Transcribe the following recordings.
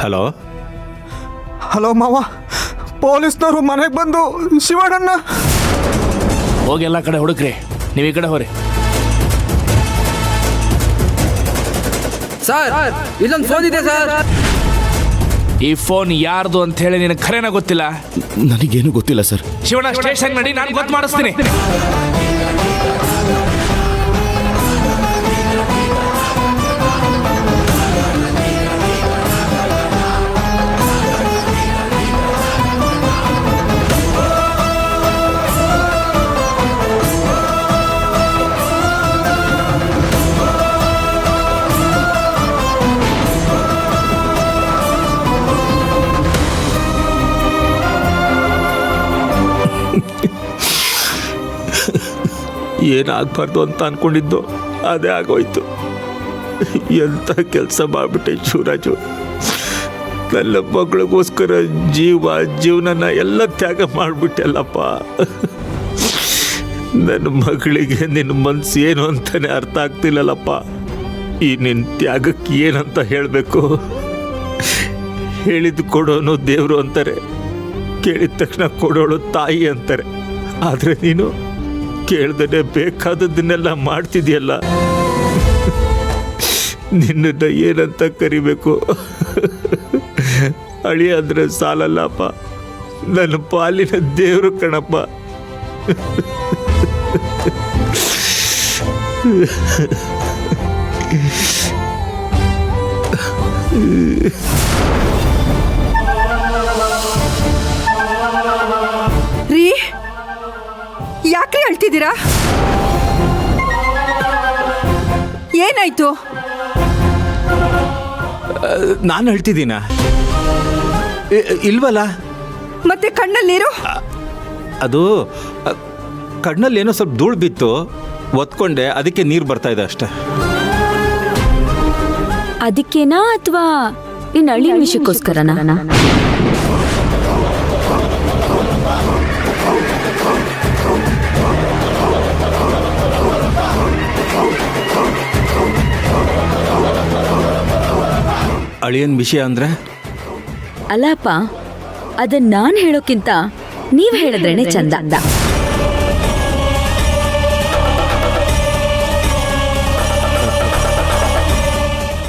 Hello hello ಮಾವ, ಪೊಲೀಸ್ನವರು ಮನೆಗೆ ಬಂದು ಶಿವಣ್ಣನ್ನ ಹೋಗಿ ಎಲ್ಲ ಕಡೆ ಹುಡುಕ್ರಿ, ನೀವು ಈ ಕಡೆ ಹೋರಿ. ಸರ್ ಇಲ್ಲೊಂದು ಫೋನ್ ಇದೆ ಸರ್. ಈ ಫೋನ್ ಯಾರ್ದು ಅಂತ ಹೇಳಿ ನಿನಗೆ ಖರೇನ ಗೊತ್ತಿಲ್ಲ? ನನಗೇನು ಗೊತ್ತಿಲ್ಲ ಸರ್. ಶಿವಣ್ಣ ಸ್ಟೇಷನ್ ನಡಿ, ನಾನು ಗೊತ್ತು ಮಾಡಿಸ್ತೀನಿ. ಏನಾಗಬಾರ್ದು ಅಂತ ಅನ್ಕೊಂಡಿದ್ದು ಅದೇ ಆಗೋಯ್ತು. ಎಂಥ ಕೆಲಸ ಮಾಡಿಬಿಟ್ಟೆ ಶಿವರಾಜು. ನನ್ನ ಮಗಳಿಗೋಸ್ಕರ ಜೀವನ ಎಲ್ಲ ತ್ಯಾಗ ಮಾಡಿಬಿಟ್ಟೆಲ್ಲಪ್ಪ. ನನ್ನ ಮಗಳಿಗೆ ನಿನ್ನ ಮನಸ್ಸು ಏನು ಅಂತಾನೆ ಅರ್ಥ ಆಗ್ತಿಲ್ಲಲ್ಲಪ್ಪ. ಈ ನಿನ್ನ ತ್ಯಾಗಕ್ಕೆ ಏನಂತ ಹೇಳಬೇಕು? ಹೇಳಿದ್ದು ಕೊಡೋನು ದೇವರು ಅಂತಾರೆ, ಕೇಳಿದ ತಕ್ಷಣ ಕೊಡೋಳು ತಾಯಿ ಅಂತಾರೆ. ಆದರೆ ನೀನು ಕೇಳ್ದೇ ಬೇಕಾದದ್ದನ್ನೆಲ್ಲ ಮಾಡ್ತಿದ್ಯಲ್ಲ. ನಿನ್ನನ್ನು ಏನಂತ ಕರಿಬೇಕು? ಅಳಿ ಅಂದರೆ ಸಾಲಲ್ಲಪ್ಪ, ನನ್ನ ಪಾಲಿನ ದೇವರು ಕಣಪ್ಪ. ರೀ, ಯಾಕ್ರಿ ಅಳ್ತಿದ್ದೀರಾ? ಏನಾಯ್ತು? ನಾನು ಹೇಳ್ತಿದ್ದೀನ ಇಲ್ವಲ್ಲ? ಮತ್ತೆ ಕಣ್ಣಲ್ಲಿ ನೀರು? ಅದು ಕಣ್ಣಲ್ಲಿ ಏನೋ ಸ್ವಲ್ಪ ಧೂಳು ಬಿತ್ತು, ಒತ್ಕೊಂಡೆ, ಅದಕ್ಕೆ ನೀರು ಬರ್ತಾ ಇದೆ ಅಷ್ಟೇ. ಅದಕ್ಕೇನಾ ಅಥವಾ ನಿನ್ನ ಅಳಿಯ ವಿಷಯಕ್ಕೋಸ್ಕರನಾ? ಅಳಿಯನ್ ವಿಷಯ ಅಂದ್ರೆ? ಅಲ್ಲಪ್ಪ, ಅದನ್ನ ನಾನು ಹೇಳೋಕ್ಕಿಂತ ನೀವ್ ಹೇಳಿದ್ರೇನೆ ಚಂದ.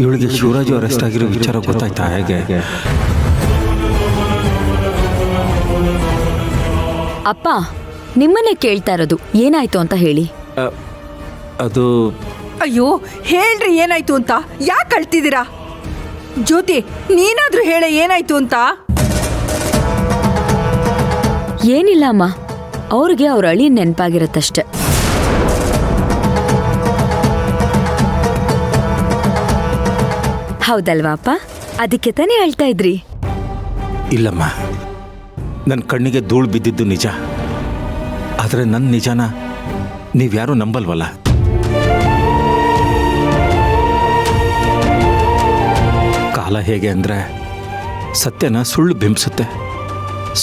ಇವಳಿಗೆ ಶಿವರಾಜು ಅರೆಸ್ಟ್ ಆಗಿರೋ ವಿಚಾರ ಗೊತ್ತಾಯ್ತಾ ಹೇಗೆ? ಅಪ್ಪ, ನಿಮ್ಮನ್ನೇ ಕೇಳ್ತಾ ಇರೋದು, ಏನಾಯ್ತು ಅಂತ ಹೇಳಿ. ಅದು ಅಯ್ಯೋ, ಹೇಳ್ರಿ ಏನಾಯ್ತು ಅಂತ. ಯಾಕೆ ಅಳ್ತಿದ್ದೀರಾ? ಜ್ಯೋತಿ, ನೀನಾದ್ರೂ ಹೇಳ ಏನಾಯ್ತು ಅಂತ. ಏನಿಲ್ಲ ಅಮ್ಮ, ಅವ್ರಿಗೆ ಅವ್ರ ಅಳಿ ನೆನಪಾಗಿರತ್ತಷ್ಟೆ. ಹೌದಲ್ವಾ ಅಪ್ಪ? ಅದಕ್ಕೆ ತಾನೇ ಹೇಳ್ತಾ ಇದ್ರಿ. ಇಲ್ಲಮ್ಮ, ನನ್ನ ಕಣ್ಣಿಗೆ ಧೂಳು ಬಿದ್ದಿದ್ದು ನಿಜ. ಆದರೆ ನನ್ನ ನಿಜನ ನೀವ್ಯಾರೂ ನಂಬಲ್ವಲ್ಲ. ಕಾಲ ಹೇಗೆ ಅಂದರೆ ಸತ್ಯನ ಸುಳ್ಳು ಬಿಂಬಿಸುತ್ತೆ,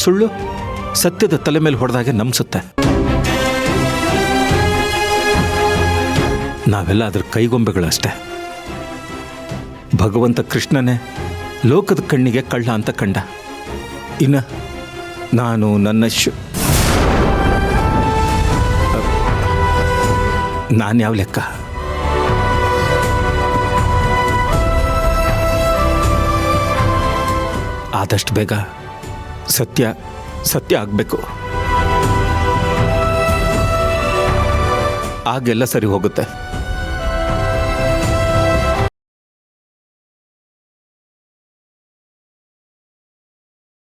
ಸುಳ್ಳು ಸತ್ಯದ ತಲೆ ಮೇಲೆ ಹೊಡೆದಾಗೆ ನಂಬಿಸುತ್ತೆ. ನಾವೆಲ್ಲ ಅದ್ರ ಕೈಗೊಂಬೆಗಳಷ್ಟೇ. ಭಗವಂತ ಕೃಷ್ಣನೇ ಲೋಕದ ಕಣ್ಣಿಗೆ ಕಳ್ಳ ಅಂತ ಕಂಡ. ಇನ್ನು ನಾನು ನನ್ನ ನಾನು ಯಾವ ಲೆಕ್ಕ? ಆದಷ್ಟು ಬೇಗ ಸತ್ಯ ಆಗಬೇಕು. ಆಗೆಲ್ಲ ಸರಿ ಹೋಗುತ್ತೆ.